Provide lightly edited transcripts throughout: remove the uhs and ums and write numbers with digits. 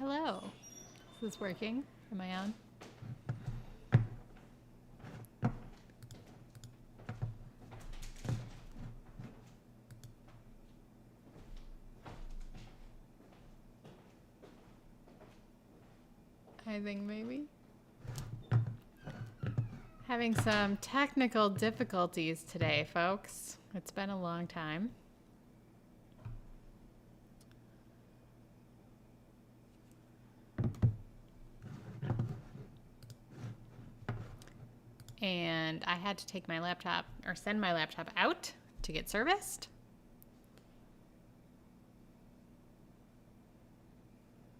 Hello. Is this working? Am I on? I think maybe. Having some technical difficulties today, folks. It's been a long time. And I had to take my laptop or send my laptop out to get serviced.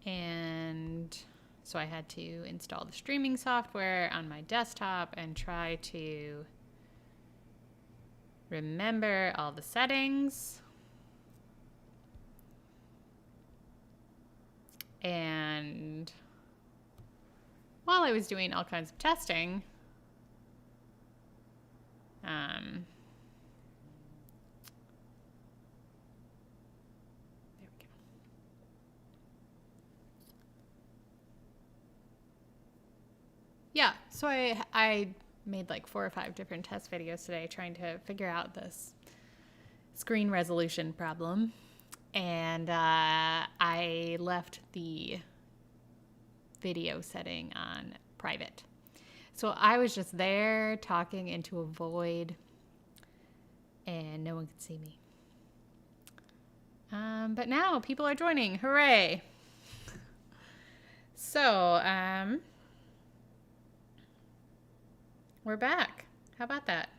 And so I had to install the streaming software on my desktop and try to remember all the settings. And while I was doing all kinds of testing, there we go. Yeah, so I made like 4 or 5 different test videos today trying to figure out this screen resolution problem. And I left the video setting on private. So I was just there talking into a void and no one could see me. But now people are joining. Hooray. So, we're back. How about that?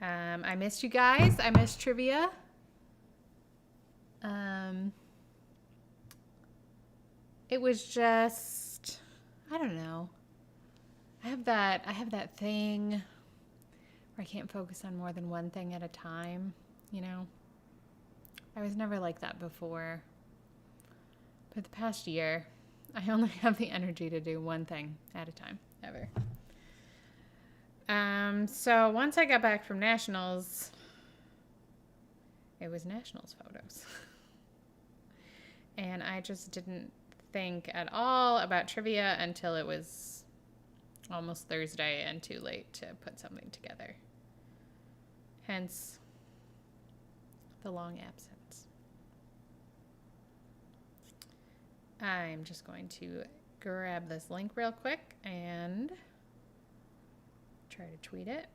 I missed you guys. I missed trivia. It was just, I don't know. I have that thing where I can't focus on more than one thing at a time, you know? I was never like that before. But the past year, I only have the energy to do one thing at a time, ever. So once I got back from Nationals, it was Nationals photos. And I just didn't think at all about trivia until it was almost Thursday and too late to put something together. Hence the long absence. I'm just going to grab this link real quick and try to tweet it.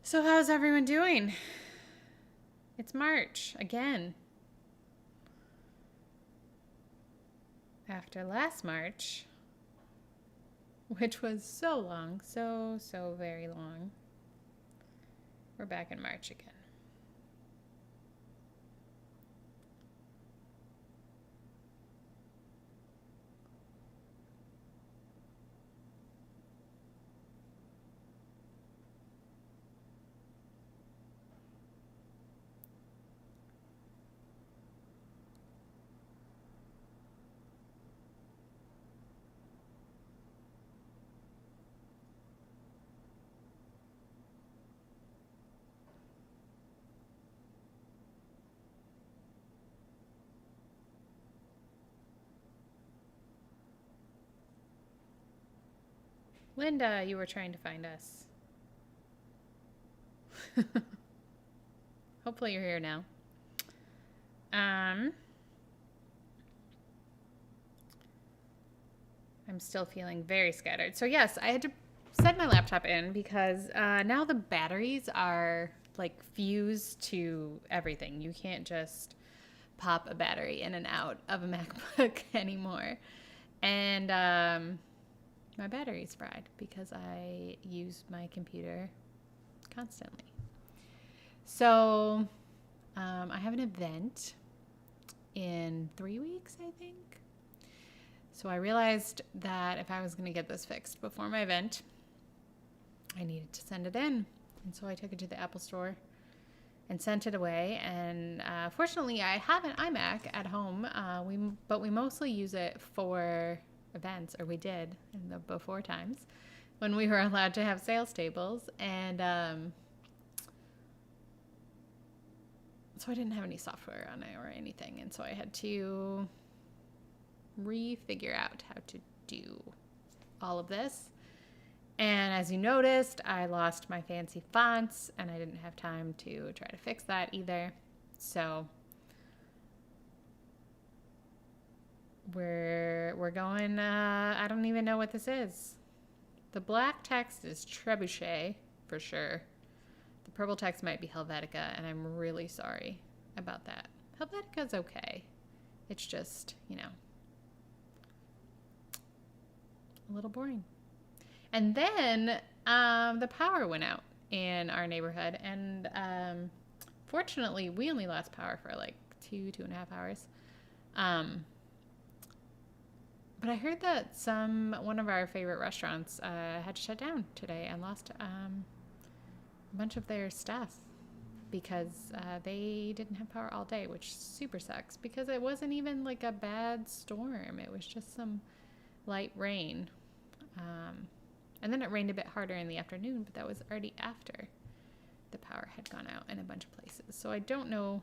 So how's everyone doing? It's March again. After last March, which was so long, so very long, we're back in March again. Linda, you were trying to find us. Hopefully you're here now. I'm still feeling very scattered. So yes, I had to set my laptop in because now the batteries are like fused to everything. You can't just pop a battery in and out of a MacBook anymore. And my battery's fried because I use my computer constantly. So I have an event in 3 weeks, I think. So I realized that if I was going to get this fixed before my event, I needed to send it in. And so I took it to the Apple Store and sent it away. And fortunately, I have an iMac at home, but we mostly use it for events, or we did in the before times, when we were allowed to have sales tables. And so I didn't have any software on it or anything. And so I had to refigure out how to do all of this. And as you noticed, I lost my fancy fonts and I didn't have time to try to fix that either. So we're going, I don't even know what this is. The black text is Trebuchet for sure. The purple text might be Helvetica, and I'm really sorry about that. Helvetica's okay. It's just, you know, a little boring. And then the power went out in our neighborhood, and fortunately, we only lost power for like 2.5 hours. But I heard that one of our favorite restaurants had to shut down today and lost a bunch of their stuff because they didn't have power all day, which super sucks because it wasn't even like a bad storm. It was just some light rain. And then it rained a bit harder in the afternoon, but that was already after the power had gone out in a bunch of places. So I don't know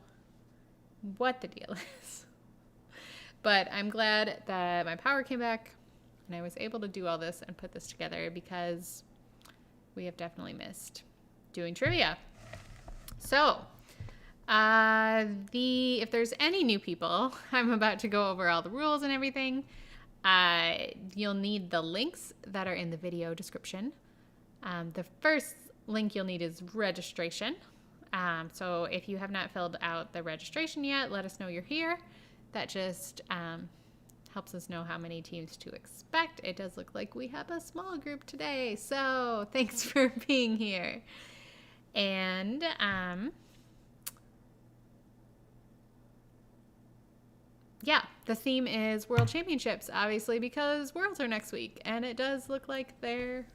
what the deal is. But I'm glad that my power came back and I was able to do all this and put this together because we have definitely missed doing trivia. So, if there's any new people, I'm about to go over all the rules and everything. You'll need the links that are in the video description. The first link you'll need is registration. So if you have not filled out the registration yet, let us know you're here. That just helps us know how many teams to expect. It does look like we have a small group today, so thanks for being here. And yeah, the theme is World Championships, obviously, because Worlds are next week, and it does look like they're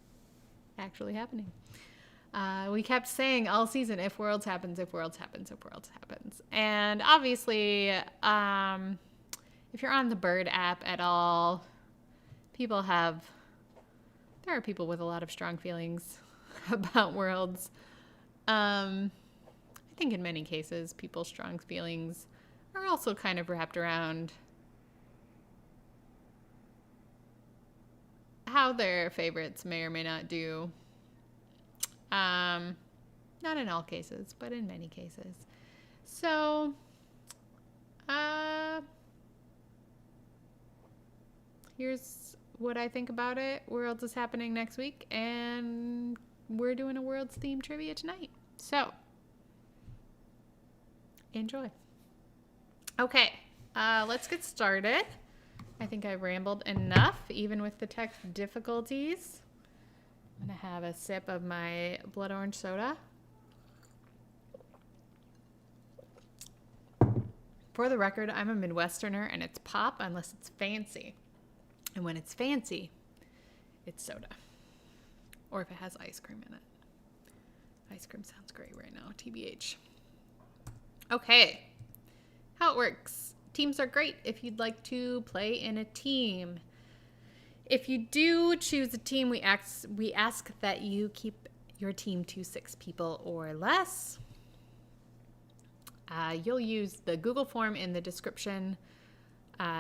actually happening. We kept saying all season, if Worlds happens, if Worlds happens, if Worlds happens. And obviously, if you're on the Bird app at all, there are people with a lot of strong feelings about Worlds. I think in many cases, people's strong feelings are also kind of wrapped around how their favorites may or may not do. Not in all cases, but in many cases. So, here's what I think about it. Worlds is happening next week, and we're doing a Worlds themed trivia tonight. So, enjoy. Okay, let's get started. I think I rambled enough, even with the tech difficulties. I'm going to have a sip of my blood orange soda. For the record, I'm a Midwesterner, and it's pop unless it's fancy. And when it's fancy, it's soda. Or if it has ice cream in it. Ice cream sounds great right now, TBH. Okay, how it works. Teams are great if you'd like to play in a team. If you do choose a team, we ask that you keep your team to 6 people or less. You'll use the Google form in the description,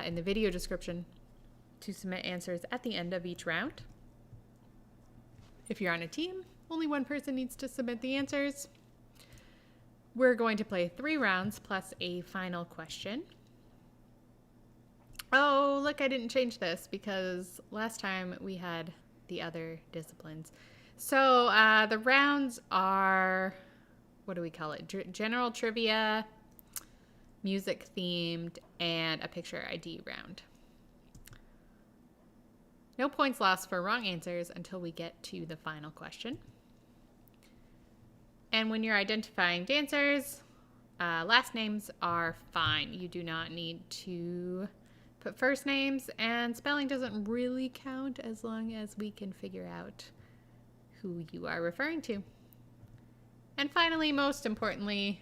in the video description, to submit answers at the end of each round. If you're on a team, only one person needs to submit the answers. We're going to play 3 rounds plus a final question. Oh, look, I didn't change this because last time we had the other disciplines. So the rounds are, what do we call it? General trivia, music themed, and a picture ID round. No points lost for wrong answers until we get to the final question. And when you're identifying dancers, last names are fine. You do not need to put first names, and spelling doesn't really count as long as we can figure out who you are referring to. And finally, most importantly,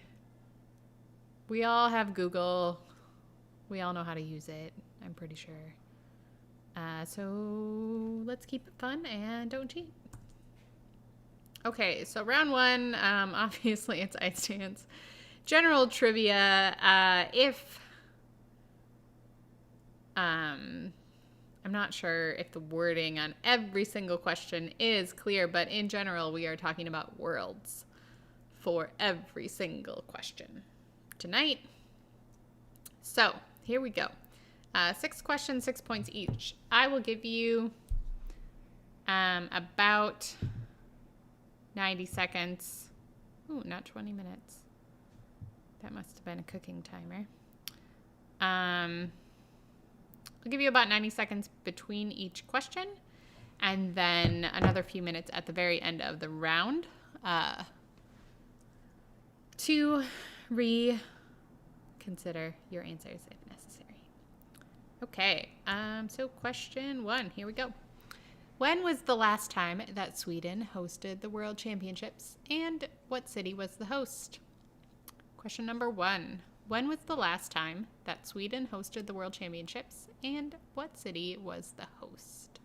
we all have Google. We all know how to use it, I'm pretty sure. So let's keep it fun and don't cheat. Okay, so round one, obviously it's ice dance. General trivia. I'm not sure if the wording on every single question is clear, but in general, we are talking about worlds for every single question tonight. So here we go. 6 questions, 6 points each. I will give you about 90 seconds. Ooh, not 20 minutes. That must have been a cooking timer. I'll give you about 90 seconds between each question, and then another few minutes at the very end of the round to reconsider your answers if necessary. Okay, so question 1, here we go. When was the last time that Sweden hosted the World Championships, and what city was the host? Question number 1. When was the last time that Sweden hosted the World Championships, and what city was the host?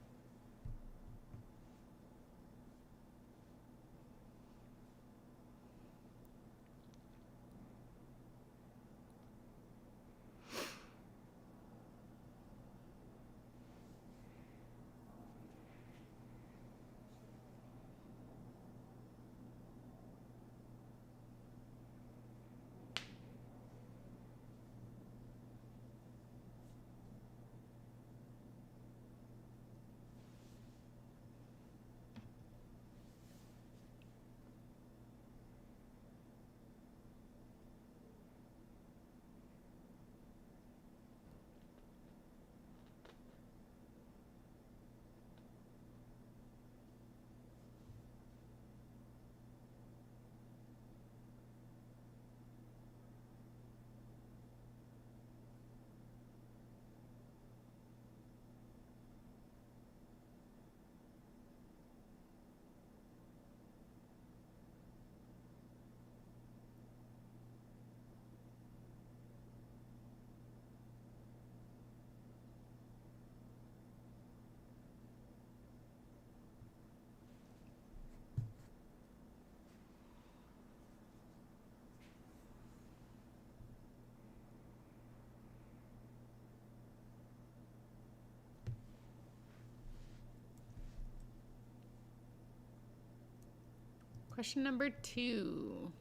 Question number 2.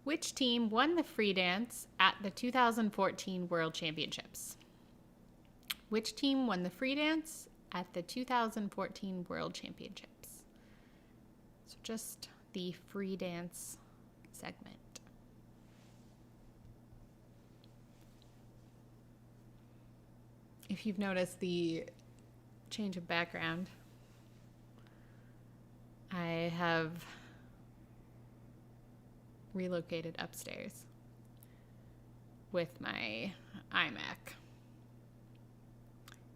Which team won the free dance at the 2014 World Championships? Which team won the free dance at the 2014 World Championships? So just the free dance segment. If you've noticed the change of background, I have relocated upstairs with my iMac.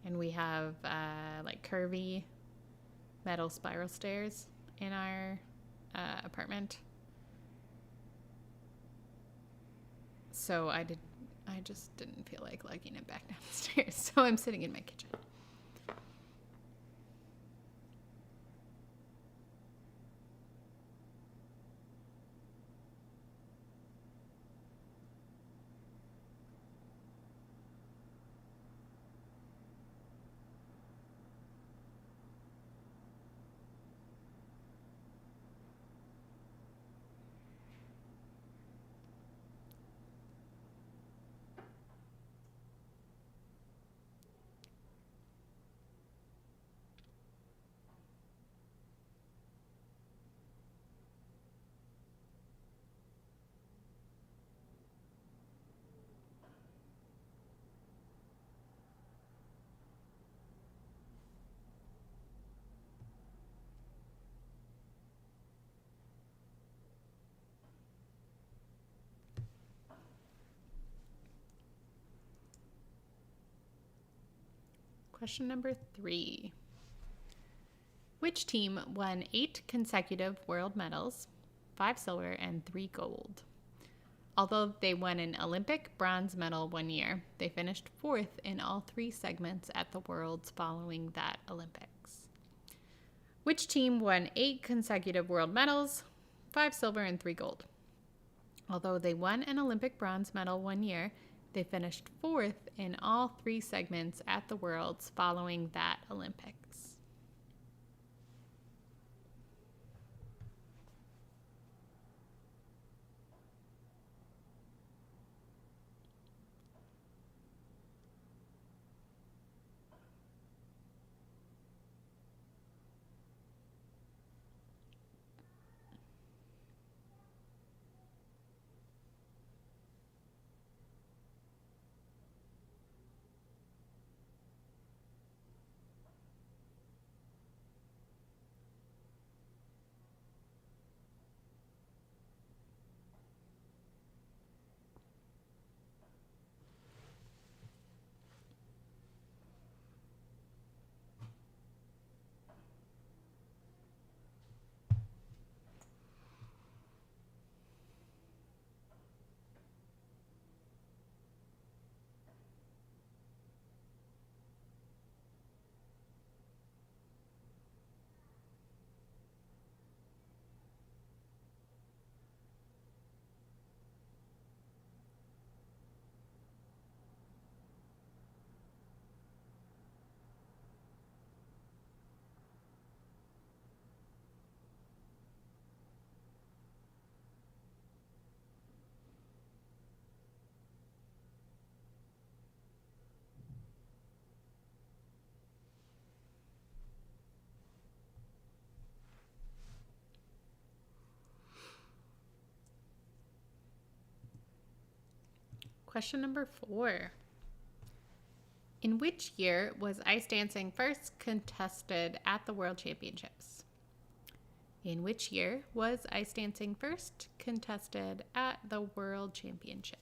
And we have like curvy metal spiral stairs in our apartment. So I just didn't feel like lugging it back downstairs. So I'm sitting in my kitchen. Question number 3. Which team won 8 consecutive world medals, 5 silver and 3 gold? Although they won an Olympic bronze medal one year, they finished 4th in all 3 segments at the Worlds following that Olympics. Which team won 8 consecutive world medals, 5 silver and 3 gold? Although they won an Olympic bronze medal one year, they finished 4th in all 3 segments at the Worlds following that Olympics. Question number 4. In which year was ice dancing first contested at the World Championships? In which year was ice dancing first contested at the World Championships?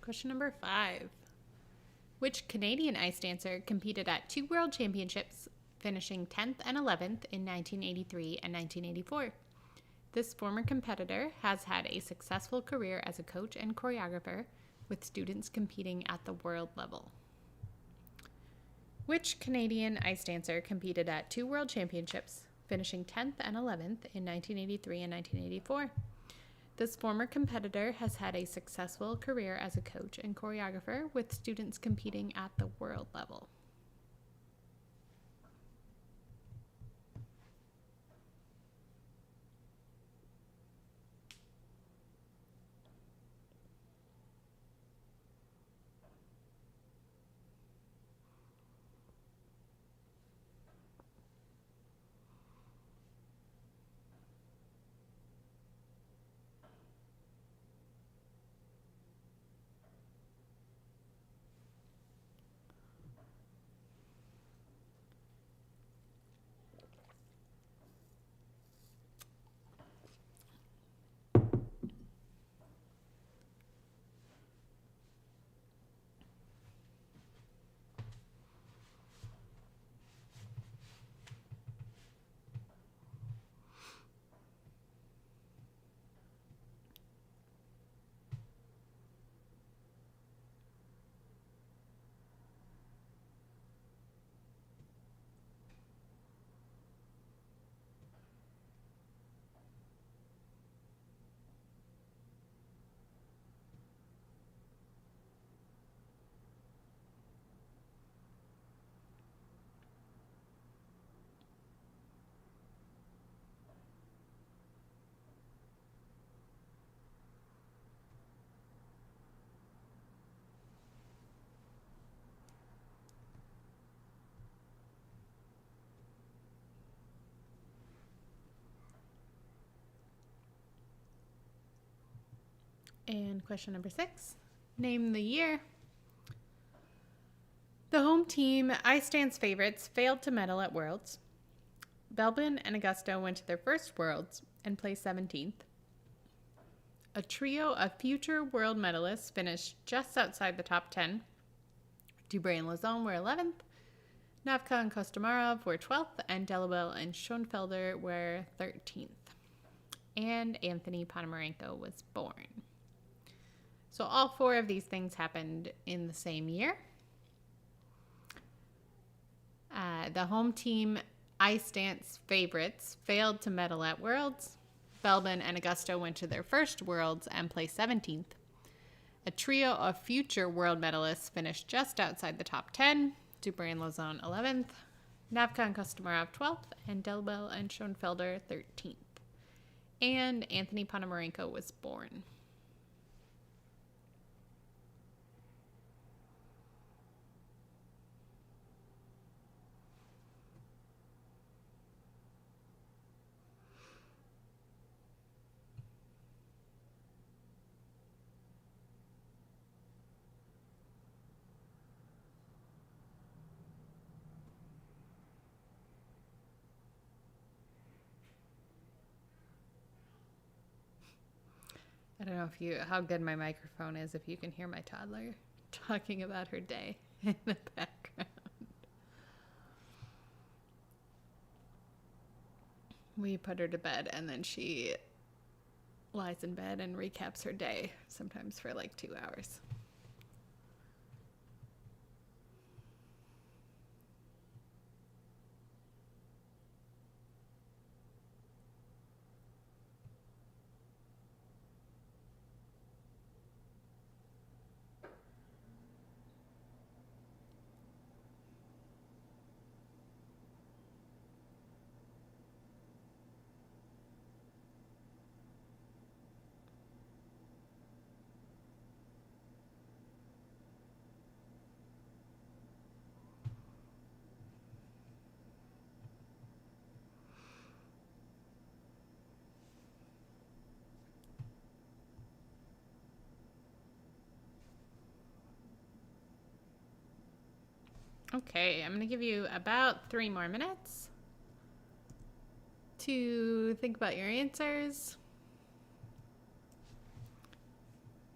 Question number 5. Which Canadian ice dancer competed at 2 World Championships, finishing 10th and 11th in 1983 and 1984? This former competitor has had a successful career as a coach and choreographer, with students competing at the world level. Which Canadian ice dancer competed at 2 World Championships, finishing 10th and 11th in 1983 and 1984? This former competitor has had a successful career as a coach and choreographer, with students competing at the world level. And question number 6. Name the year. The home team, Ice Dance favorites, failed to medal at Worlds. Belbin and Augusto went to their first Worlds and placed 17th. A trio of future world medalists finished just outside the top 10. Dubreuil and Lazone were 11th. Navka and Kostomarov were 12th, and Delabel and Schoenfelder were 13th. And Anthony Ponomarenko was born. So all 4 of these things happened in the same year. The home team ice dance favorites failed to medal at Worlds. Belbin and Augusto went to their first Worlds and placed 17th. A trio of future world medalists finished just outside the top 10. Dubreuil and Lazone 11th, Navka and Kostomarov 12th, and Delabel and Schoenfelder 13th. And Anthony Ponomarenko was born. I don't know how good my microphone is, if you can hear my toddler talking about her day in the background. We put her to bed and then she lies in bed and recaps her day, sometimes for like 2 hours. Okay, I'm going to give you about 3 more minutes to think about your answers.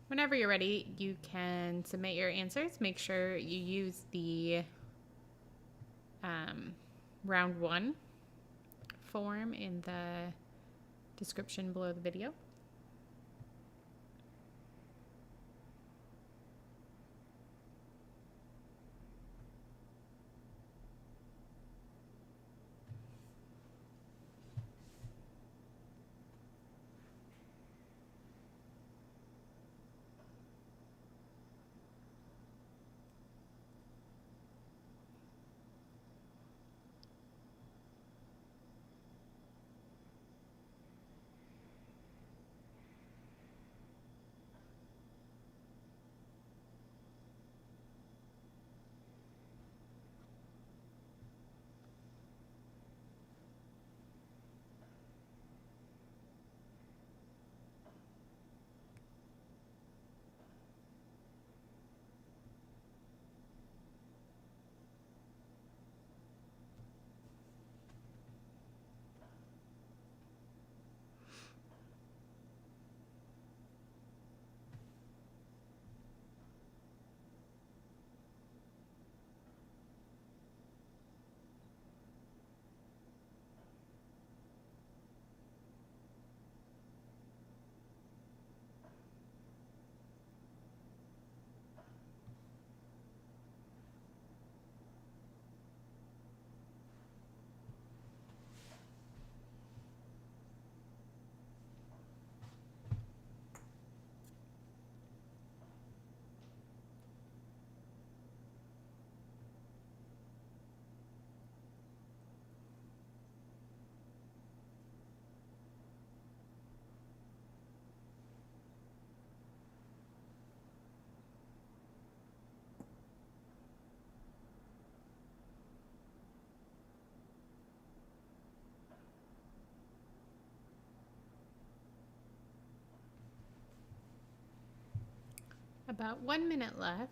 Whenever you're ready, you can submit your answers. Make sure you use the round 1 form in the description below the video. About 1 minute left.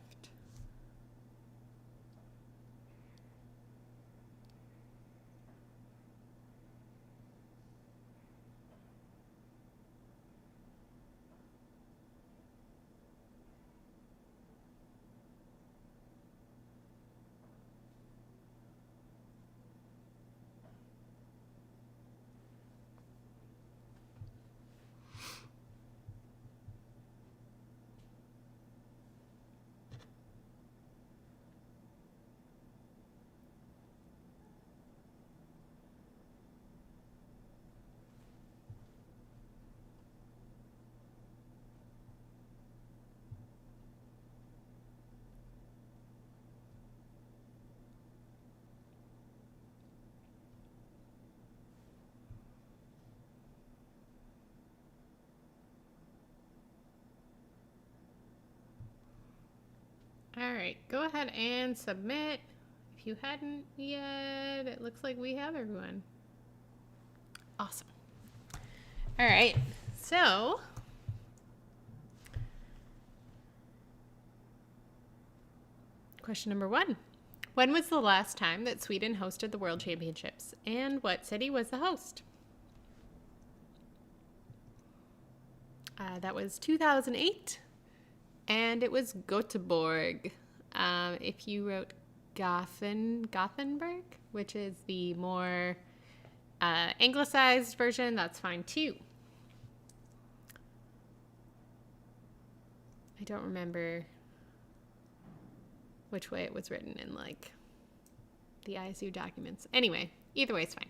All right, go ahead and submit. If you hadn't yet, it looks like we have everyone. Awesome. All right, so question number 1. When was the last time that Sweden hosted the World Championships, and what city was the host? That was 2008. And it was Göteborg. If you wrote Gothenburg, which is the more anglicized version, that's fine too. I don't remember which way it was written in like the ISU documents. Anyway, either way is fine.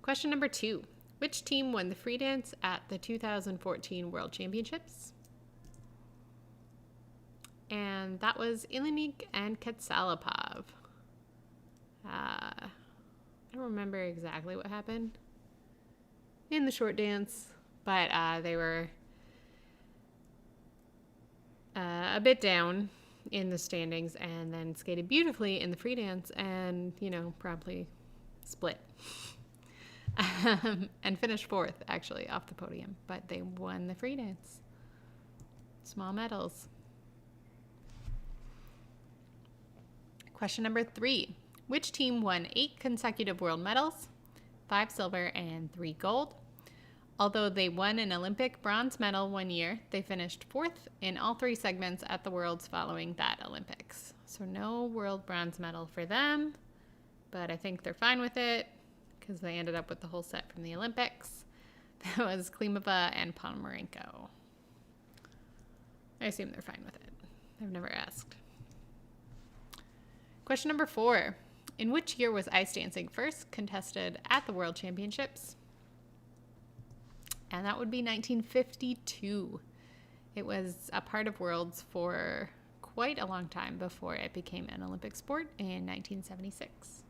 Question number 2. Which team won the free dance at the 2014 World Championships? And that was Ilinik and Katsalapov. I don't remember exactly what happened in the short dance, but they were a bit down in the standings and then skated beautifully in the free dance and, promptly split. And finished 4th, actually, off the podium. But they won the free dance. Small medals. Question number 3. Which team won 8 consecutive world medals, 5 silver and 3 gold? Although they won an Olympic bronze medal one year, they finished 4th in all 3 segments at the Worlds following that Olympics. So no world bronze medal for them, but I think they're fine with it, because they ended up with the whole set from the Olympics. That was Klimova and Ponomarenko. I assume they're fine with it. I've never asked. Question number 4. In which year was ice dancing first contested at the World Championships? And that would be 1952. It was a part of Worlds for quite a long time before it became an Olympic sport in 1976.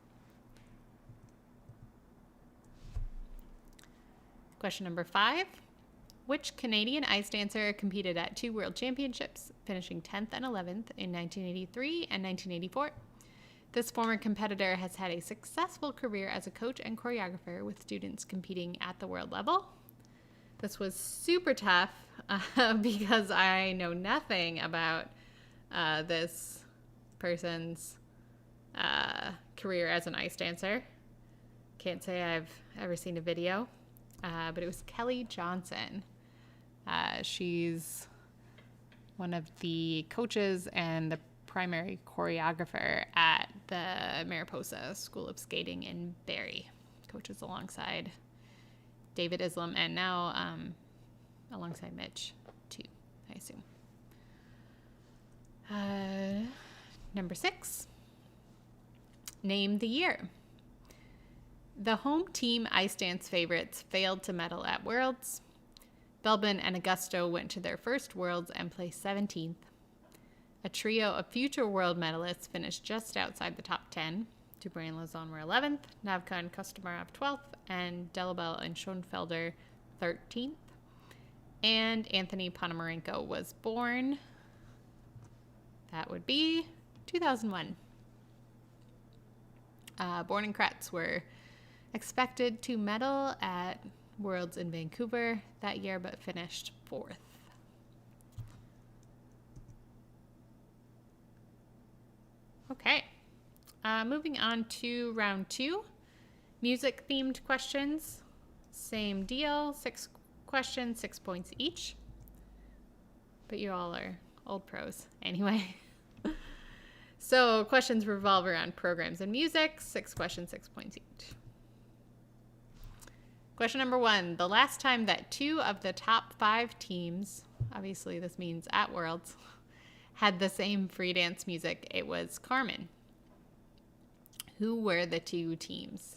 Question number 5. Which Canadian ice dancer competed at 2 World Championships, finishing 10th and 11th in 1983 and 1984? This former competitor has had a successful career as a coach and choreographer with students competing at the world level. This was super tough because I know nothing about this person's career as an ice dancer. Can't say I've ever seen a video. But it was Kelly Johnson. She's one of the coaches and the primary choreographer at the Mariposa School of Skating in Barrie. Coaches alongside David Islam and now alongside Mitch, too, I assume. Number 6. Name the year. The home team ice dance favorites failed to medal at Worlds. Belbin and Augusto went to their first Worlds and placed 17th. A trio of future world medalists finished just outside the top 10. Dubreuil and Lazon were 11th, Navka and Kostomarov 12th, and Delabelle and Schoenfelder 13th. And Anthony Ponomarenko was born. That would be 2001. Born and Kretz were expected to medal at Worlds in Vancouver that year, but finished 4th. Okay. Moving on to round 2, music-themed questions. Same deal, 6 questions, 6 points each. But you all are old pros anyway. So questions revolve around programs and music, 6 questions, 6 points each. Question number 1, the last time that 2 of the top 5 teams, obviously this means at Worlds, had the same free dance music, it was Carmen. Who were the 2 teams?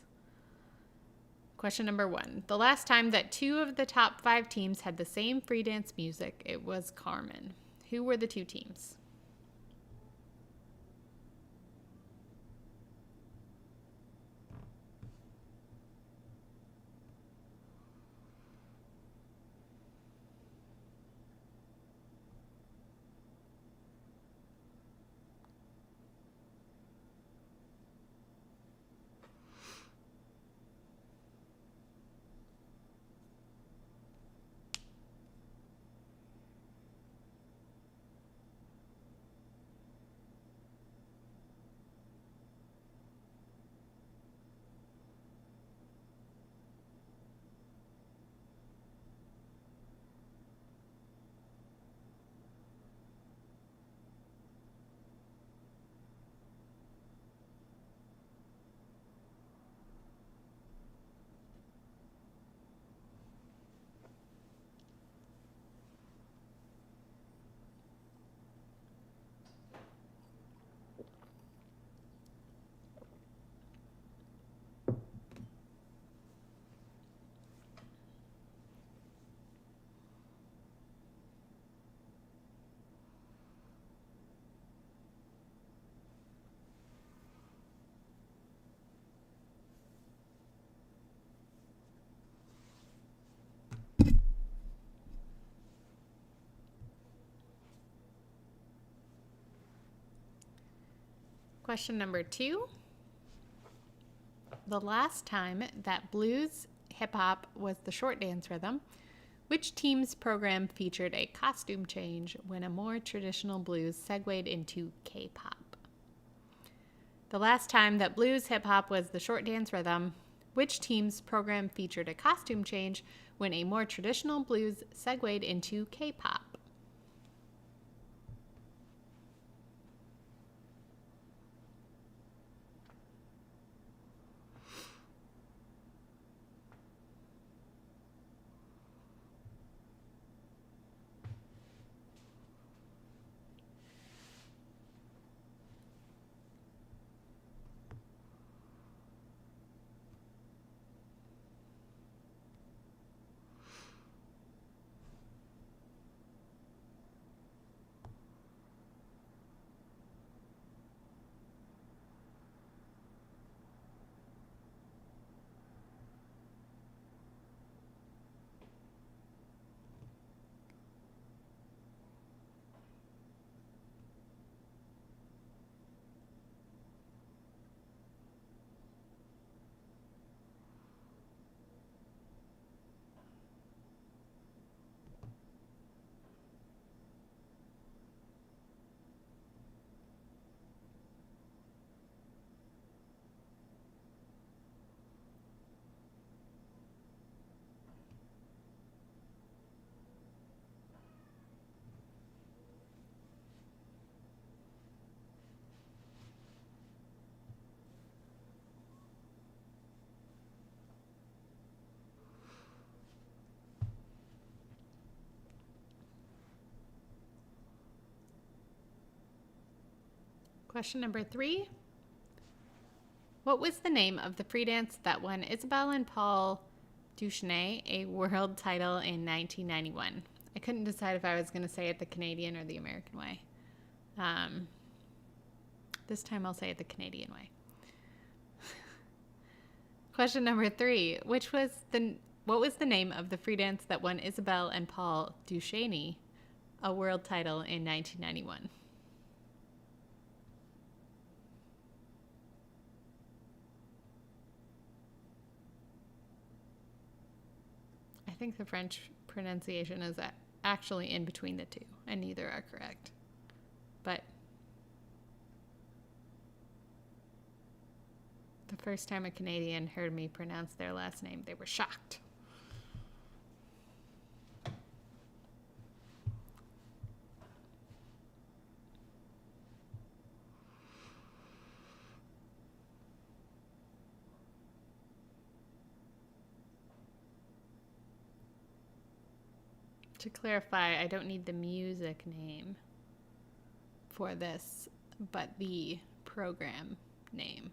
Question number 1, the last time that 2 of the top 5 teams had the same free dance music, it was Carmen. Who were the 2 teams? Question number 2, the last time that blues hip hop was the short dance rhythm, which team's program featured a costume change when a more traditional blues segued into K-pop? The last time that blues hip hop was the short dance rhythm, which team's program featured a costume change when a more traditional blues segued into K-pop? Question number 3. What was the name of the free dance that won Isabelle and Paul Duchesne a world title in 1991? I couldn't decide if I was going to say it the Canadian or the American way. This time I'll say it the Canadian way. Question number 3. What was the name of the free dance that won Isabelle and Paul Duchesne a world title in 1991? I think the French pronunciation is actually in between the two, and neither are correct. But First time a Canadian heard me pronounce their last name, they were shocked. To clarify, I don't need the music name for this, but the program name.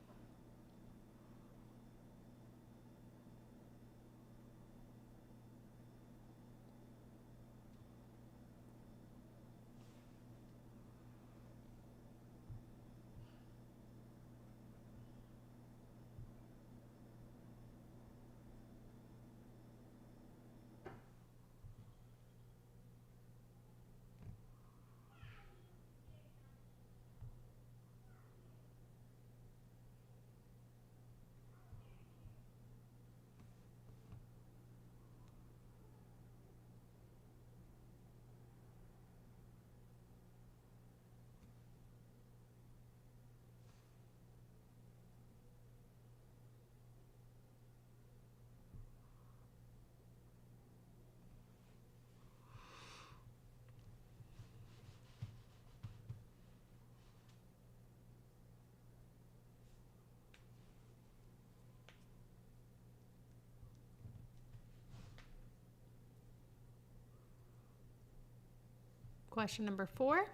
Question number 4.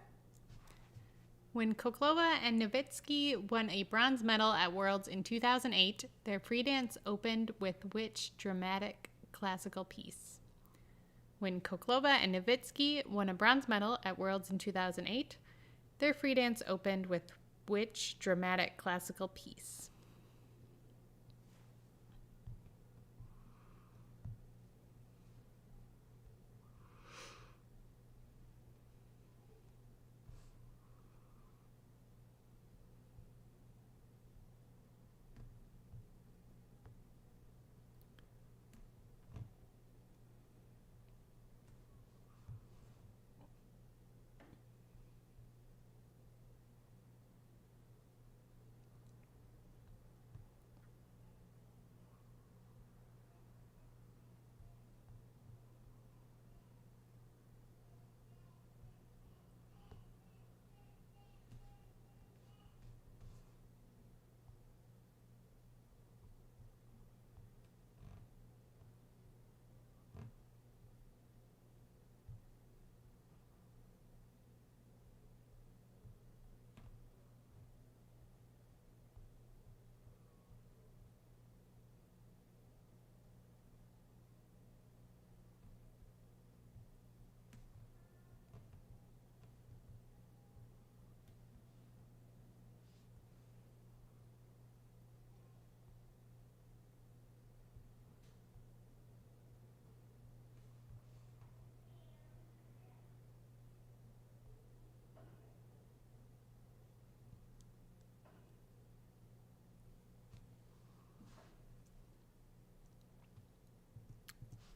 When Koklova and Nowitzki won a bronze medal at Worlds in 2008, their free dance opened with which dramatic classical piece? When Koklova and Nowitzki won a bronze medal at Worlds in 2008, their free dance opened with which dramatic classical piece?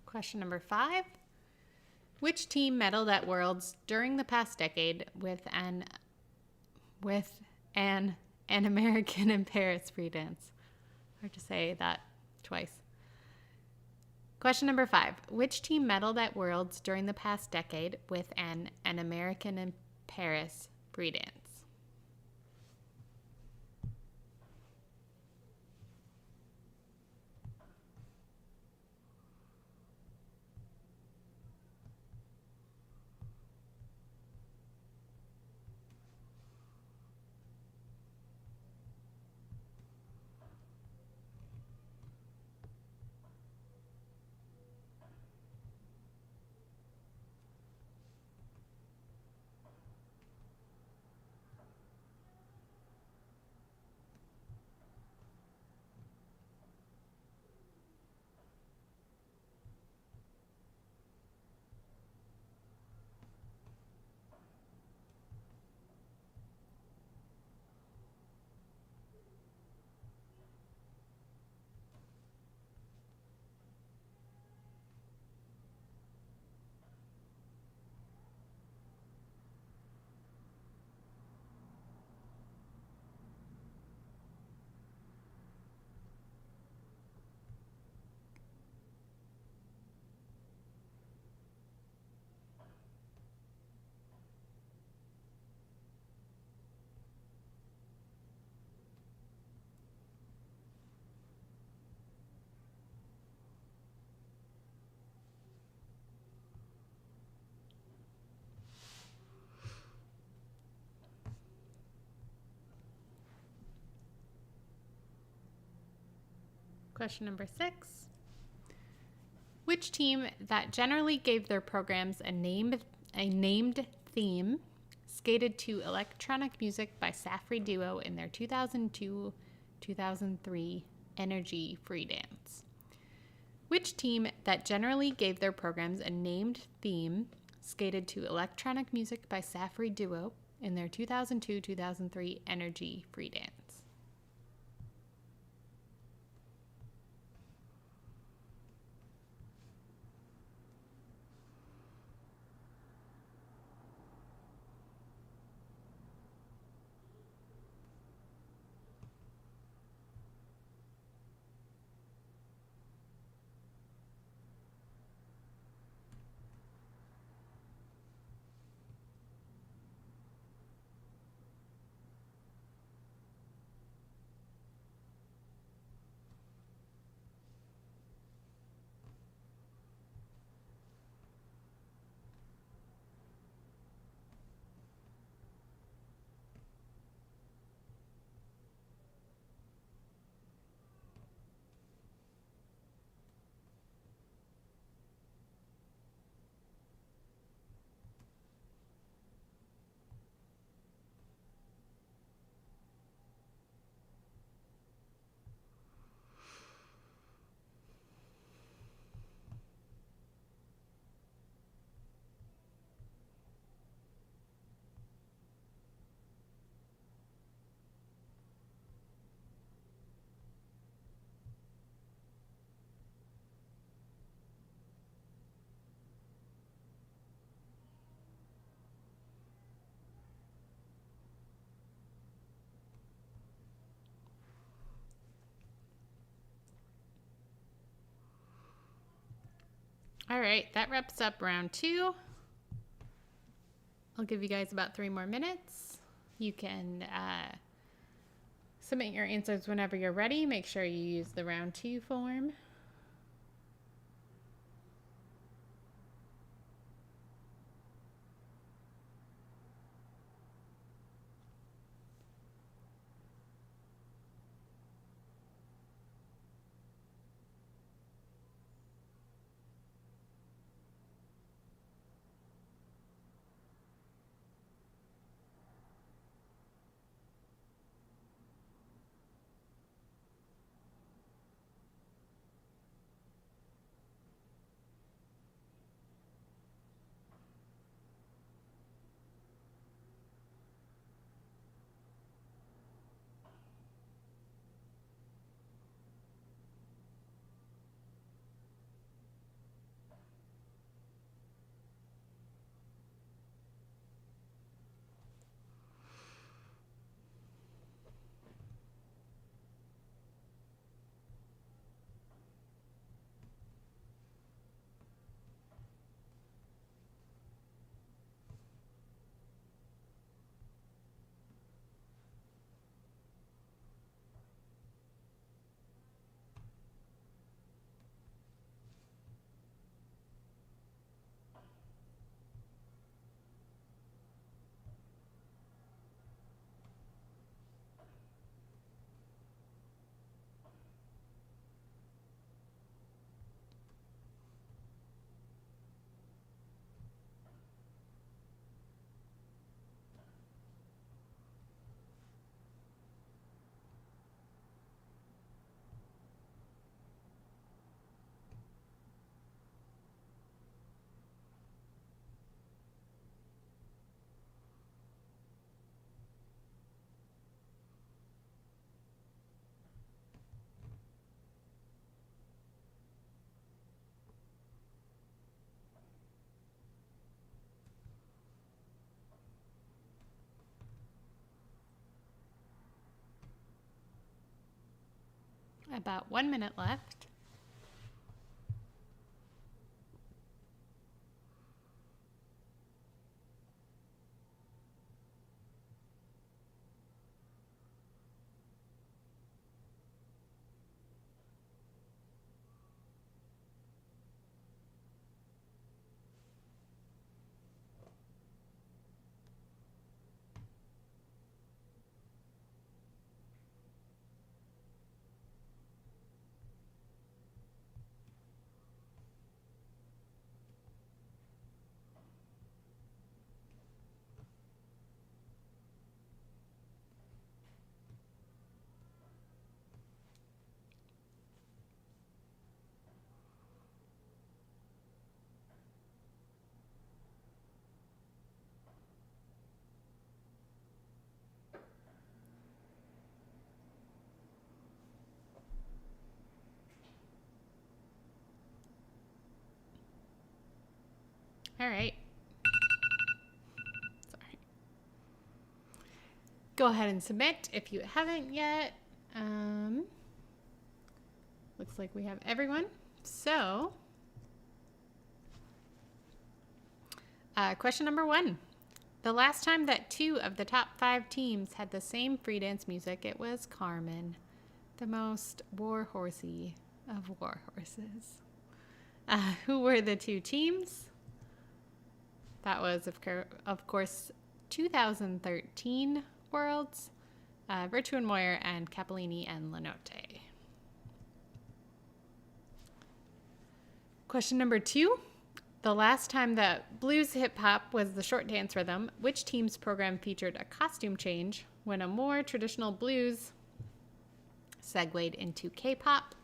Question number 5. Which team medaled at Worlds during the past decade with an American in Paris free dance? Hard to say that twice. Question number 5. Which team medaled at Worlds during the past decade with an American in Paris free dance? Question number 6. Which team that generally gave their programs a named theme skated to electronic music by Safri Duo in their 2002-2003 Energy Free Dance? Which team that generally gave their programs a named theme skated to electronic music by Safri Duo in their 2002-2003 Energy Free Dance? All right, that wraps up round 2. I'll give you guys about 3 more minutes. You can submit your answers whenever you're ready. Make sure you use the round 2 form. About 1 minute left. All right. Sorry. Go ahead and submit if you haven't yet. Looks like we have everyone. So, question number 1. The last time that 2 of the top 5 teams had the same free dance music, it was Carmen, the most war horsey of war horses. Who were the 2 teams? That was, of course, 2013 Worlds, Virtue and Moyer, and Capellini and Lanotte. Question number 2. The last time that blues hip-hop was the short dance rhythm, which team's program featured a costume change when a more traditional blues segued into K-pop?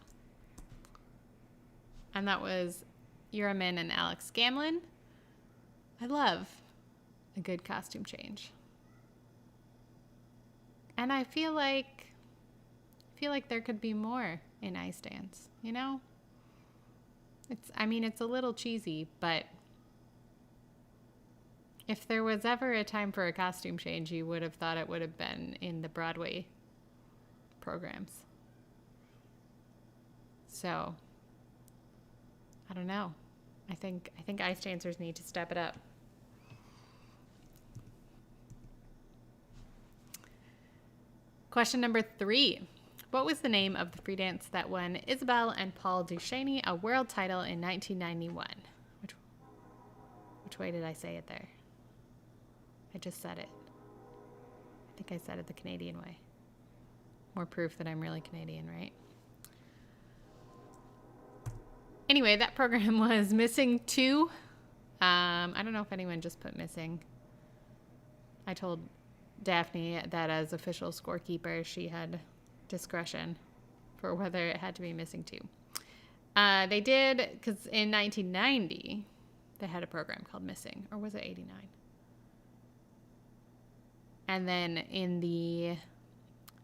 And that was Uramin and Alex Gamlin. I love a good costume change. And I feel like there could be more in ice dance, you know? It's a little cheesy, but if there was ever a time for a costume change, you would have thought it would have been in the Broadway programs. So, I don't know. I think ice dancers need to step it up. Question number 3. What was the name of the free dance that won Isabel and Paul Duchesne a world title in 1991? Which way did I say it there? I just said it. I think I said it the Canadian way. More proof that I'm really Canadian, right? Anyway, that program was Missing 2. I don't know if anyone just put missing. I told Daphne that as official scorekeeper, she had discretion for whether it had to be Missing 2. They did, because in 1990, they had a program called Missing, or was it 89? And then in the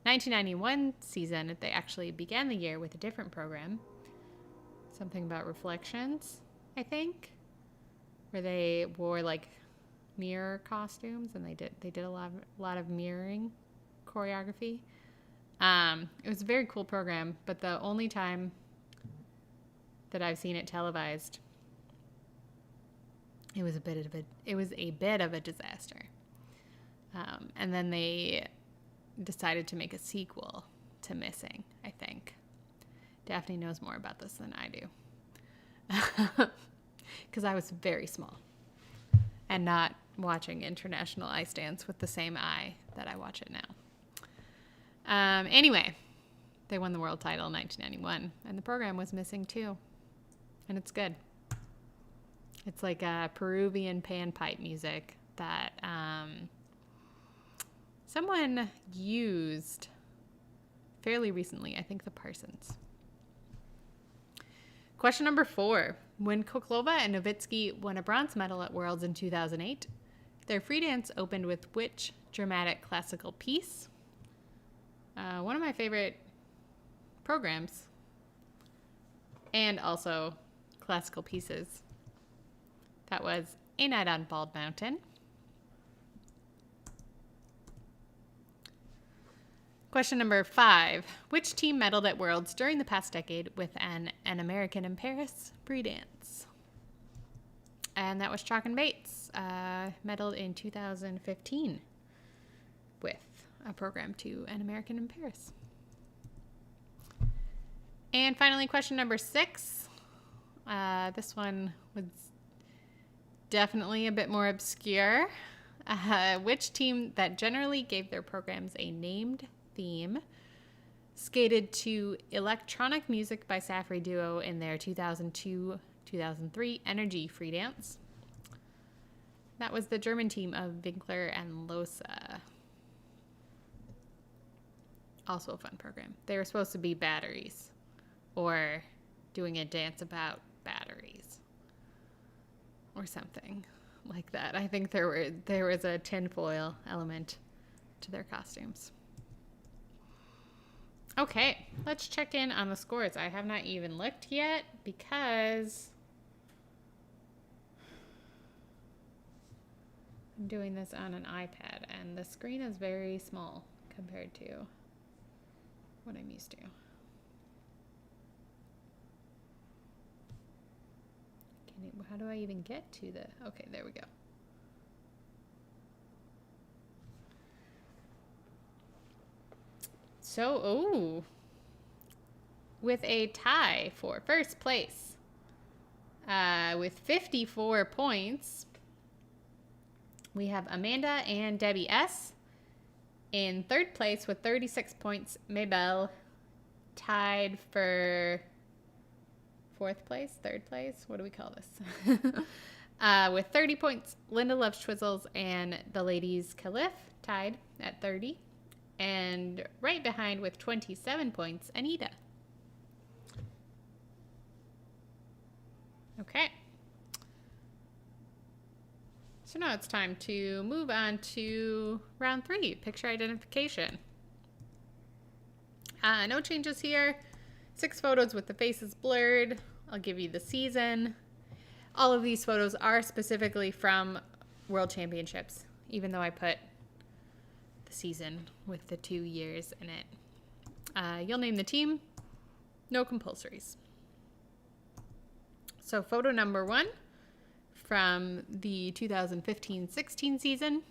1991 season, they actually began the year with a different program. Something about reflections, I think, where they wore like mirror costumes, and they did a lot of mirroring choreography. It was a very cool program, but the only time that I've seen it televised, it was a bit of a disaster. And then they decided to make a sequel to Missing, I think. Daphne knows more about this than I do. Because I was very small and not watching international ice dance with the same eye that I watch it now. Anyway, they won the world title in 1991, and the program was Missing 2. And it's good. It's like a Peruvian panpipe music that someone used fairly recently, I think the Parsons. Question number 4. When Koklova and Novitsky won a bronze medal at Worlds in 2008, their free dance opened with which dramatic classical piece? One of my favorite programs, and also classical pieces. That was A Night on Bald Mountain. Question number 5. Which team medaled at Worlds during the past decade with an American in Paris free dance? And that was Chalk and Bates, medaled in 2015 with a program to an American in Paris. And finally, question number 6. This one was definitely a bit more obscure. Which team that generally gave their programs a named theme skated to Electronic Music by Safri Duo in their 2002-2003 Energy Free Dance? That was the German team of Winkler and Losa. Also a fun program. They were supposed to be batteries, or doing a dance about batteries, or something like that. I think there was a tinfoil element to their costumes. Okay, let's check in on the scores. I have not even looked yet because I'm doing this on an iPad, and the screen is very small compared to what I'm used to. How do I even get to the... Okay, there we go. So, oh, with a tie for first place, with 54 points, we have Amanda and Debbie S. In third place with 36 points, Maybelle. Tied for fourth place, third place, what do we call this? With 30 points, Linda Loves Twizzles and the ladies Caliph, tied at 30. And right behind with 27 points, Anita. Okay. So now it's time to move on to round 3, picture identification. No changes here. 6 photos with the faces blurred. I'll give you the season. All of these photos are specifically from World Championships, even though I put the season with the 2 years in it. You'll name the team. No compulsories. So photo number 1 from the 2015-16 season.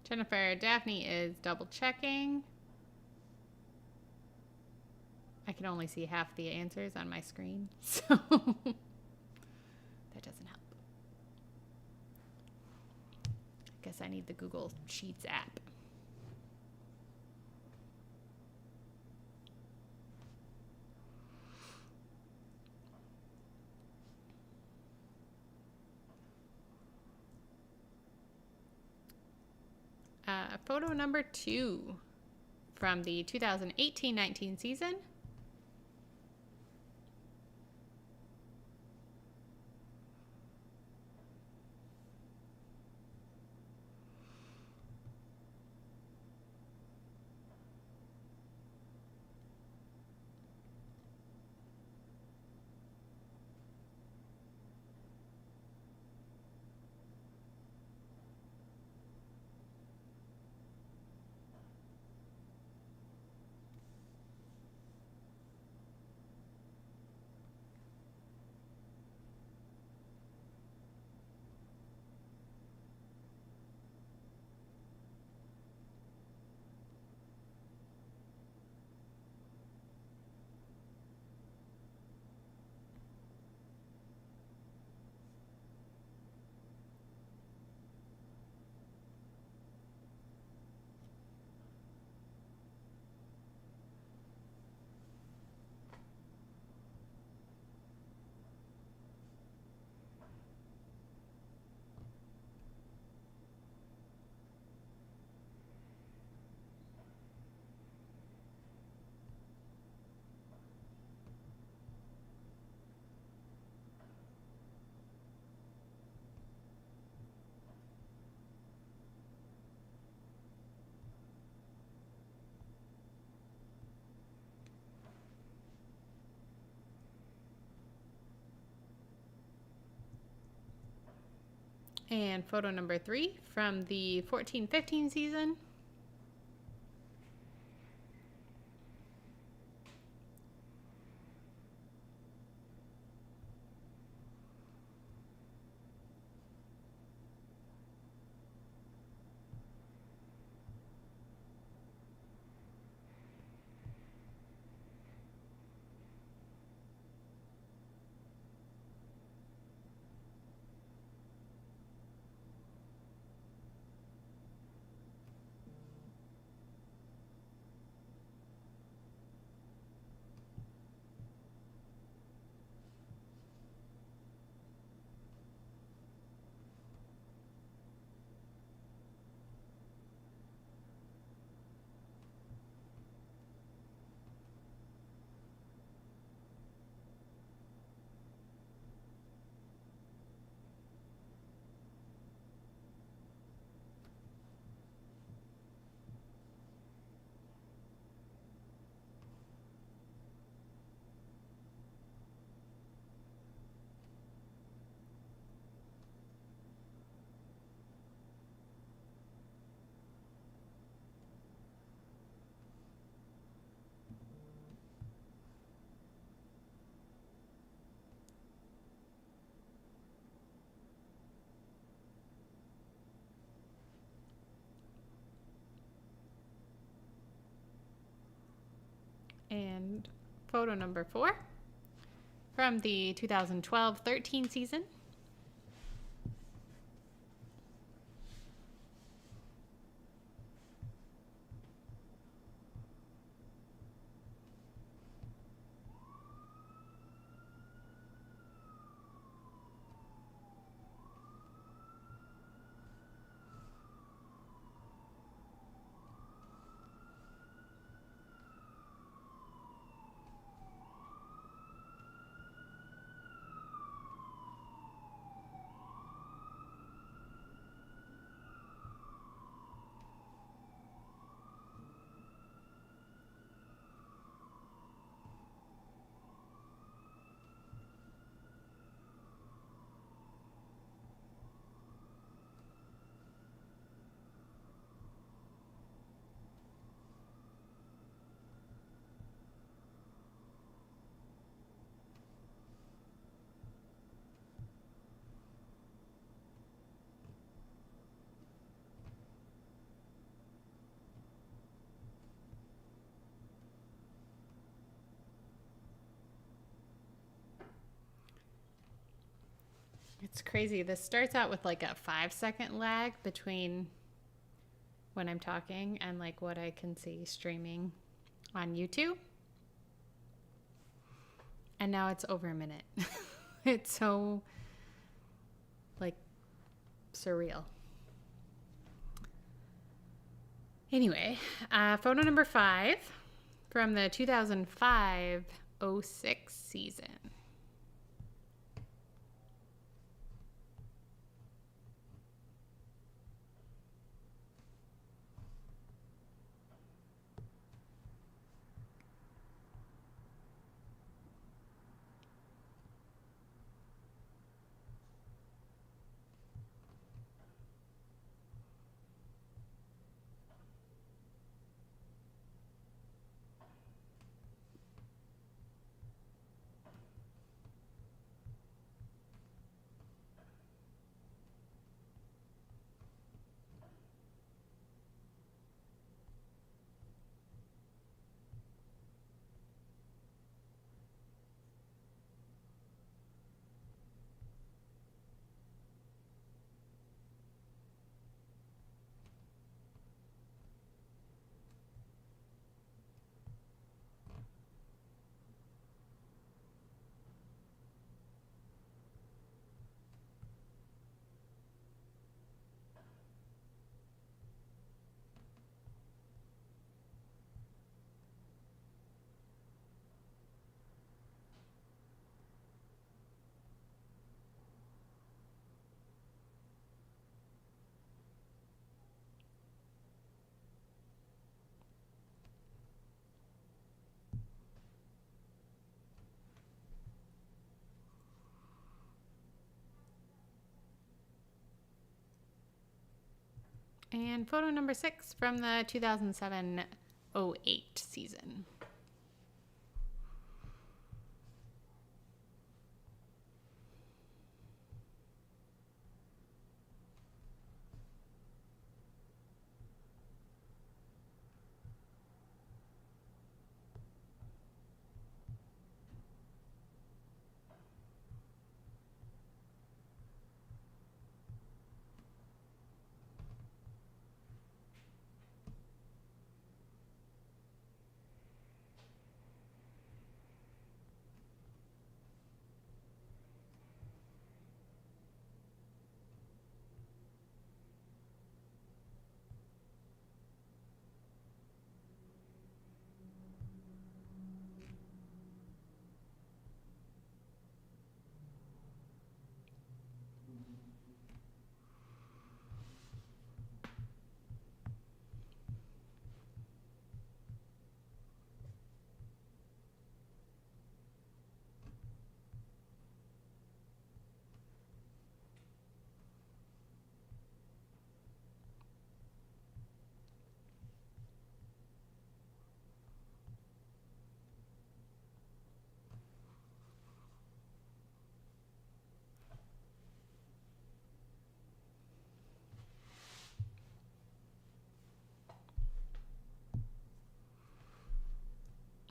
Jennifer Daphne is double checking. I can only see half the answers on my screen, so that doesn't help. I guess I need the Google Sheets app. Photo number 2 from the 2018-19 season. And photo number 3 from the 14-15 season. And photo number 4 from the 2012-13 season. It's crazy. This starts out with like a 5-second lag between when I'm talking and like what I can see streaming on YouTube. And now it's over a minute. It's so like surreal. Anyway, photo number 5 from the 2005-06 season. And photo number 6 from the 2007-08 season.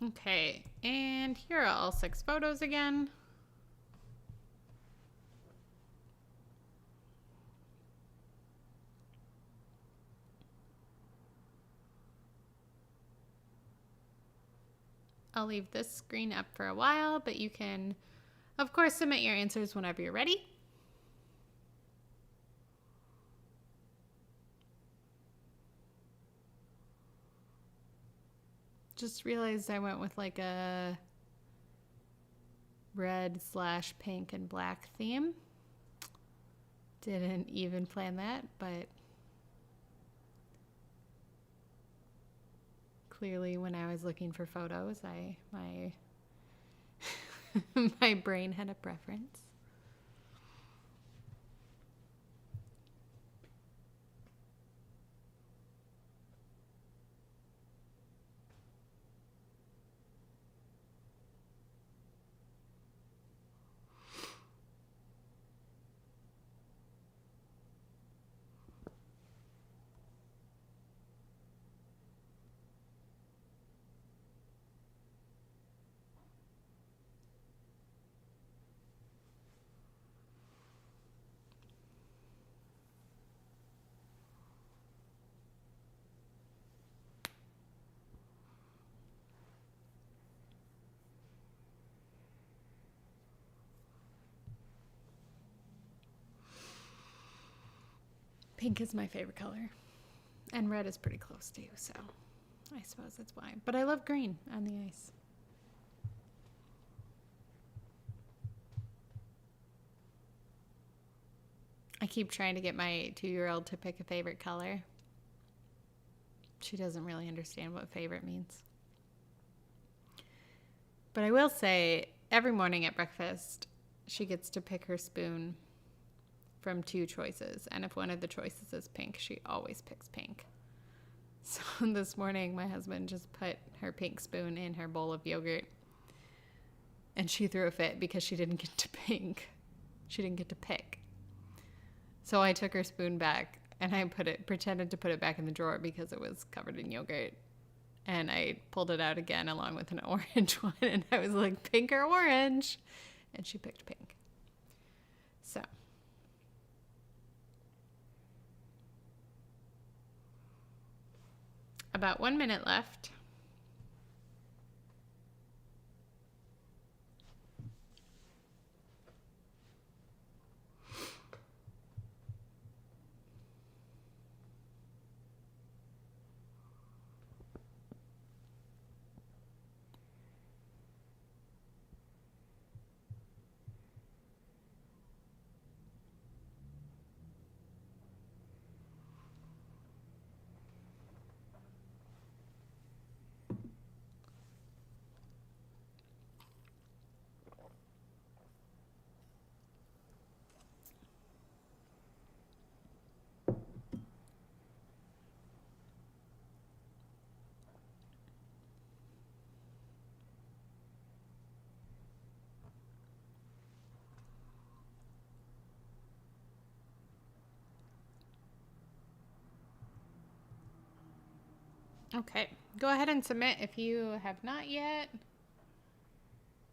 Okay, and here are all 6 photos again. I'll leave this screen up for a while, but you can, of course, submit your answers whenever you're ready. Just realized I went with like a red/pink and black theme. Didn't even plan that, but clearly when I was looking for photos, my my brain had a preference. Pink is my favorite color. And red is pretty close too, so I suppose that's why. But I love green on the ice. I keep trying to get my 2-year-old to pick a favorite color. She doesn't really understand what favorite means. But I will say, every morning at breakfast, she gets to pick her spoon from 2 choices. And if one of the choices is pink, she always picks pink. So this morning, my husband just put her pink spoon in her bowl of yogurt. And she threw a fit because she didn't get to pink. She didn't get to pick. So I took her spoon back and I pretended to put it back in the drawer because it was covered in yogurt. And I pulled it out again along with an orange one. And I was like, pink or orange? And she picked pink. So. About 1 minute left. Okay, go ahead and submit if you have not yet.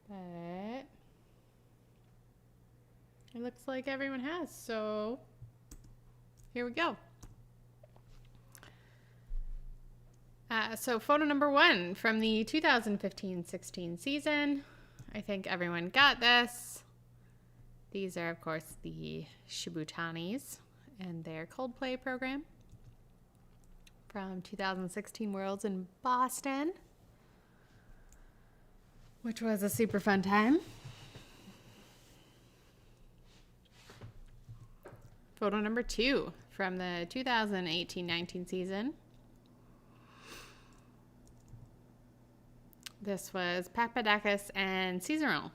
But it looks like everyone has, so here we go. So photo number 1 from the 2015-16 season. I think everyone got this. These are, of course, the Shibutanis and their Coldplay program from 2016 Worlds in Boston, which was a super fun time. Photo number 2 from the 2018-19 season. This was Papadakis and Cesarone.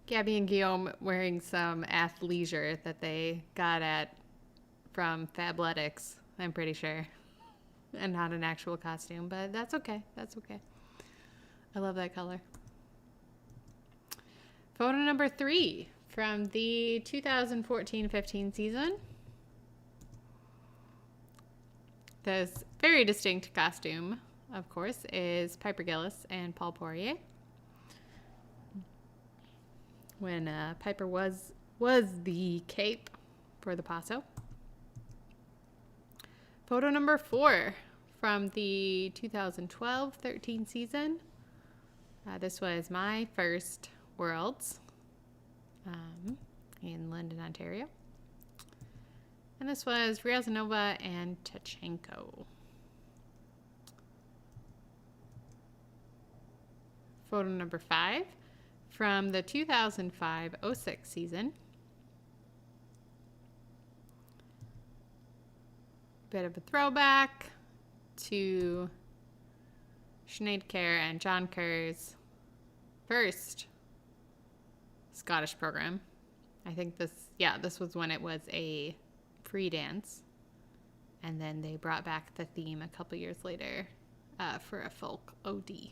Gabby and Guillaume wearing some athleisure that they got from Fabletics, I'm pretty sure. And not an actual costume, but that's okay. That's okay. I love that color. Photo number 3 from the 2014-15 season. This very distinct costume, of course, is Piper Gillis and Paul Poirier. When Piper was the cape for the Paso. Photo number 4 from the 2012-13 season. This was my first Worlds in London, Ontario. And this was Ryazanova and Tachenko. Photo number 5 from the 2005-06 season. Bit of a throwback to Sinead Kerr and John Kerr's first Scottish program. I think this was when it was a free dance, and then they brought back the theme a couple years later for a folk OD.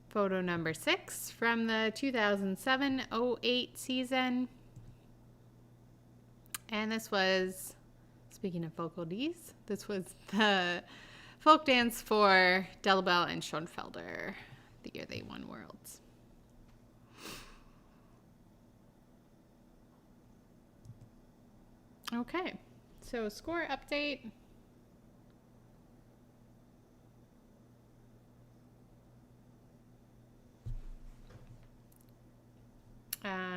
Photo number 6 from the 2007-08 season, and this was, speaking of folk ODs, this was the folk dance for Delabelle and Schoenfelder the year they won Worlds. Okay, so score update.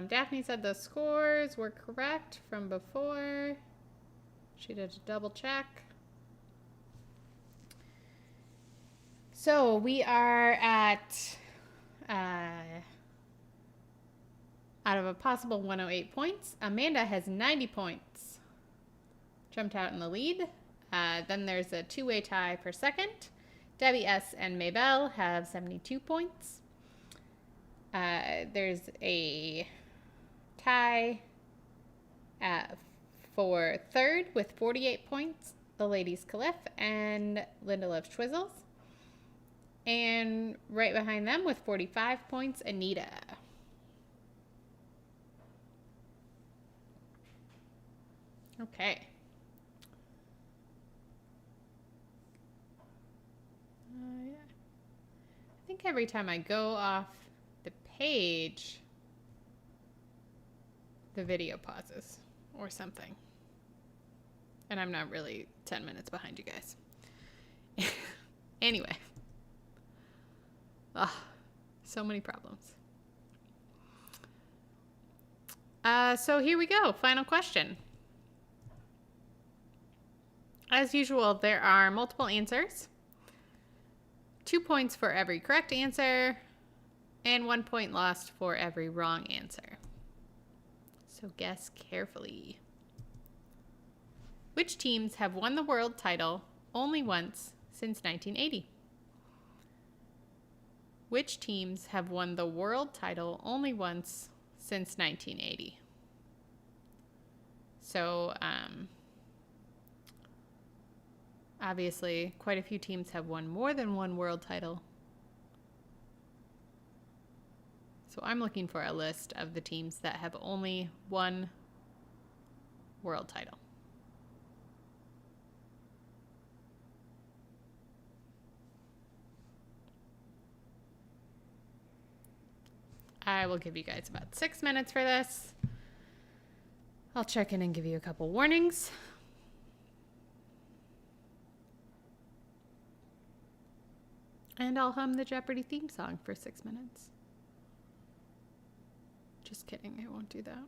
Daphne said the scores were correct from before. She did a double check. So we are at, out of a possible 108 points, Amanda has 90 points. Jumped out in the lead. Then there's a two-way tie for second. Debbie S. and Maybelle have 72 points. There's a tie for third with 48 points. The ladies Caliph and Linda Loves Twizzles. And right behind them with 45 points, Anita. Okay. I think every time I go off the page, the video pauses or something. And I'm not really 10 minutes behind you guys. Anyway. So many problems. So here we go. Final question. As usual, there are multiple answers. 2 points for every correct answer, and 1 point lost for every wrong answer. So guess carefully. Which teams have won the world title only once since 1980? Which teams have won the world title only once since 1980? So, obviously, quite a few teams have won more than one world title. So I'm looking for a list of the teams that have only won world title. I will give you guys about 6 minutes for this. I'll check in and give you a couple warnings. And I'll hum the Jeopardy theme song for 6 minutes. Just kidding, I won't do that.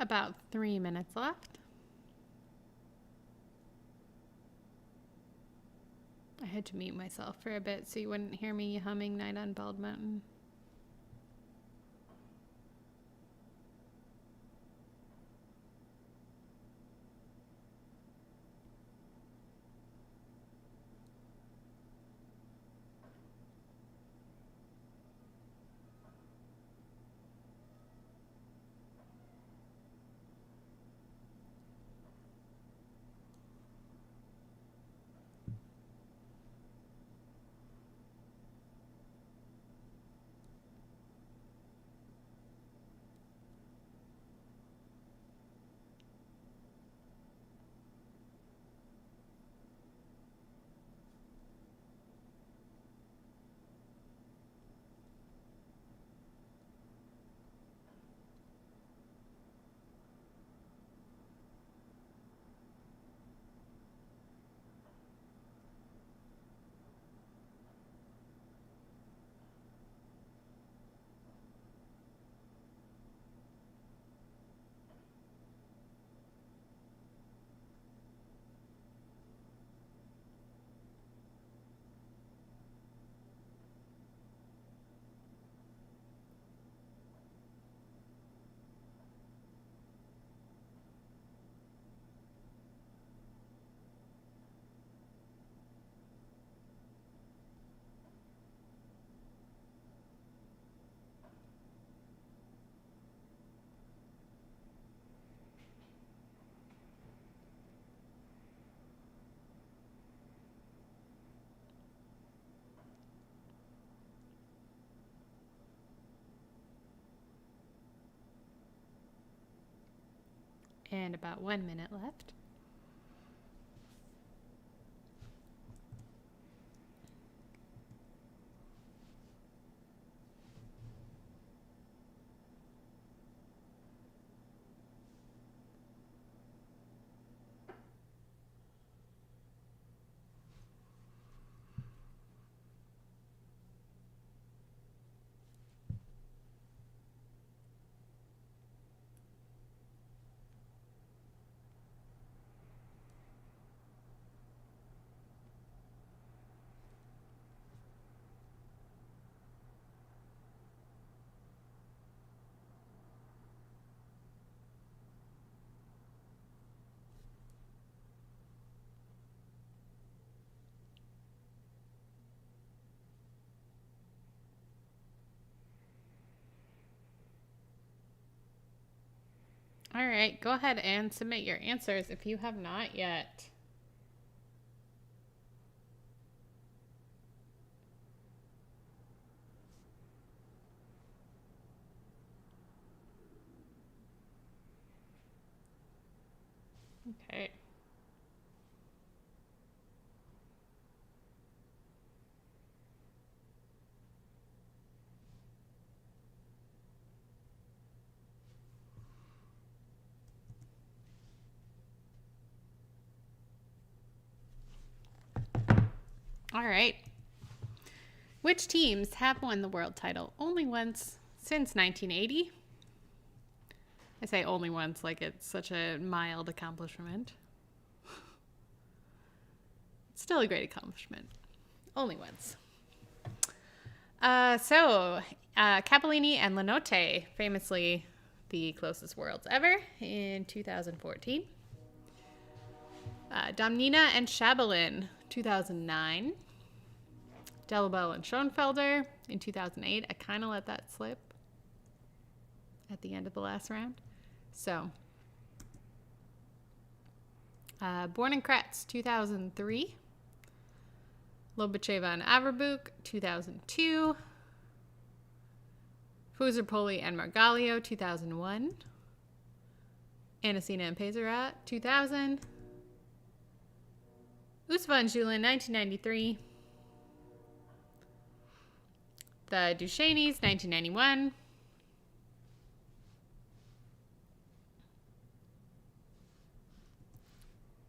About 3 minutes left. I had to mute myself for a bit so you wouldn't hear me humming Night on Bald Mountain. And about 1 minute left. All right, go ahead and submit your answers if you have not yet. Okay. All right. Which teams have won the world title only once since 1980? I say only once like it's such a mild accomplishment. It's still a great accomplishment. Only once. Capellini and Lenotte, famously the closest worlds ever in 2014. Domnina and Schabelin, 2009. Delobel and Schoenfelder in 2008. I kind of let that slip at the end of the last round. So, Born and Kretz, 2003. Lobacheva and Averbuk, 2002. Fuzerpoli and Margalio, 2001. Anasina and Pesarat, 2000. Usva and Julin, 1993. The Duchenes, 1991.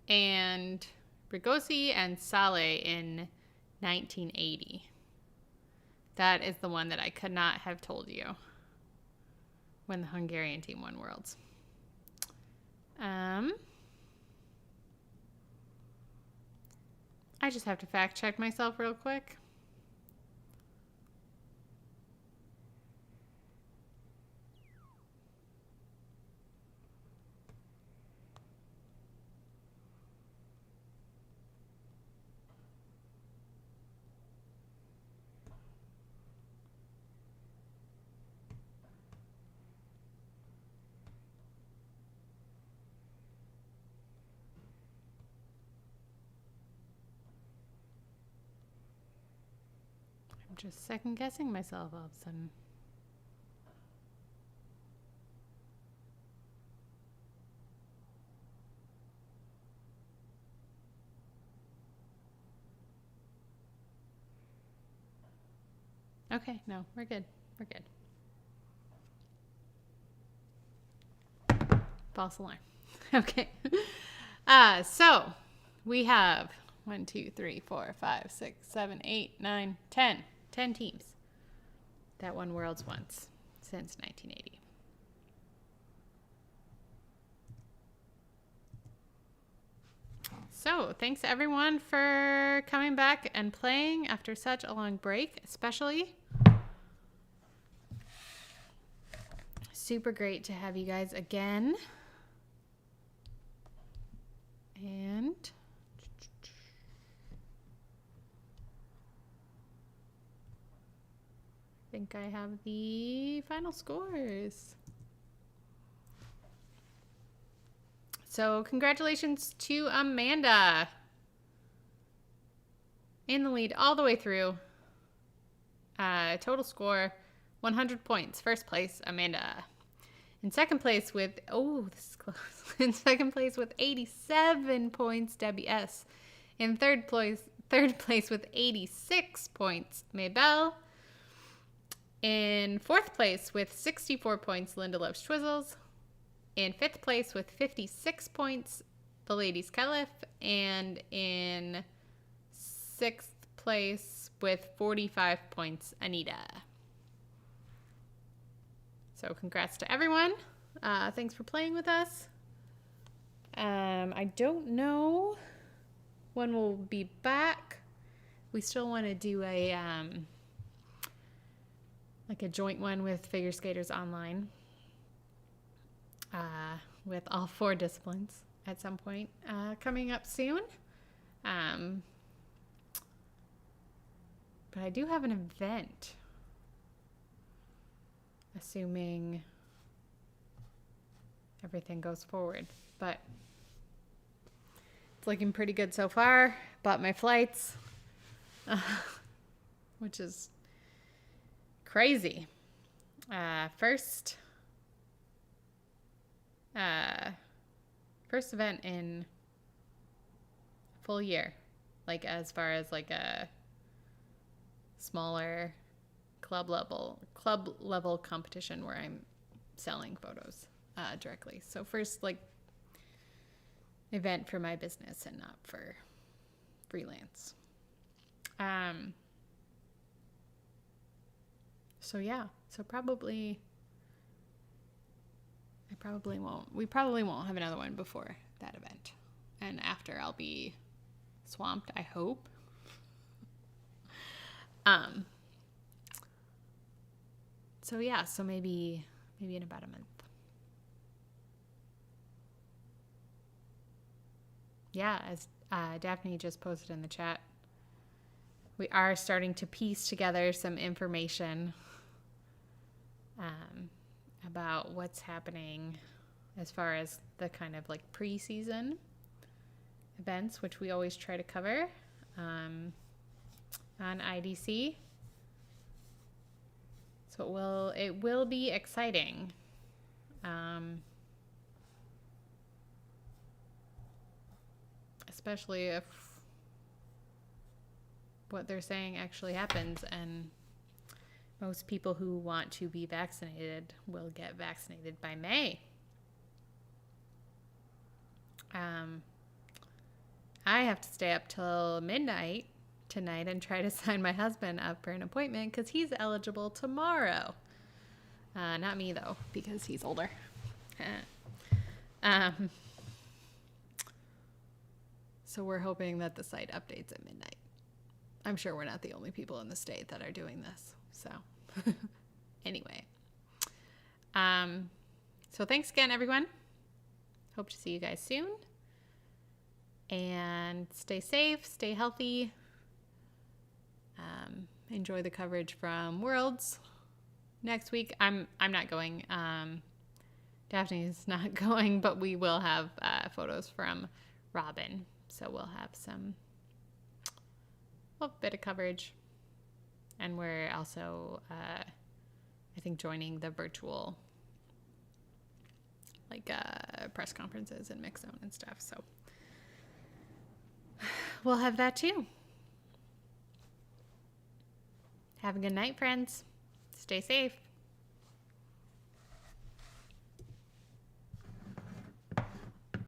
And Brigosi and Saleh in 1980. That is the one that I could not have told you when the Hungarian team won Worlds. I just have to fact check myself real quick. Just second guessing myself all of a sudden. Okay, no, we're good. We're good. False alarm. Okay. So we have 1, 2, 3, 4, 5, 6, 7, 8, 9, 10. 10 teams that won Worlds once since 1980. So thanks everyone for coming back and playing after such a long break, especially. Super great to have you guys again. And I think I have the final scores. So congratulations to Amanda. In the lead all the way through. Total score, 100 points. First place, Amanda. In second place with, this is close. In second place with 87 points, Debbie S. In third place with 86 points, Maybelle. In fourth place with 64 points, Linda Loves Twizzles. In fifth place with 56 points, the Ladies Caliph. And in sixth place with 45 points, Anita. So congrats to everyone. Thanks for playing with us. I don't know when we'll be back. We still want to do a like a joint one with Figure Skaters Online with all 4 disciplines at some point coming up soon. But I do have an event, assuming everything goes forward. But it's looking pretty good so far. Bought my flights, which is crazy. First event in a full year, like as far as like a smaller club level competition where I'm selling photos directly. So first like event for my business and not for freelance. So yeah, so we probably won't have another one before that event. And after I'll be swamped, I hope. So yeah, so maybe in about a month. Yeah, as Daphne just posted in the chat, we are starting to piece together some information about what's happening as far as the kind of like pre-season events, which we always try to cover on IDC. So it will be exciting. Especially if what they're saying actually happens and most people who want to be vaccinated will get vaccinated by May. I have to stay up till midnight tonight and try to sign my husband up for an appointment because he's eligible tomorrow. Not me, though, because he's older. So we're hoping that the site updates at midnight. I'm sure we're not the only people in the state that are doing this. So anyway. So thanks again, everyone. Hope to see you guys soon. And stay safe, stay healthy. Enjoy the coverage from Worlds next week. I'm not going. Daphne is not going, but we will have photos from Robin. So we'll have a bit of coverage. And we're also, I think, joining the virtual press conferences and mix zone and stuff. So we'll have that too. Have a good night, friends. Stay safe.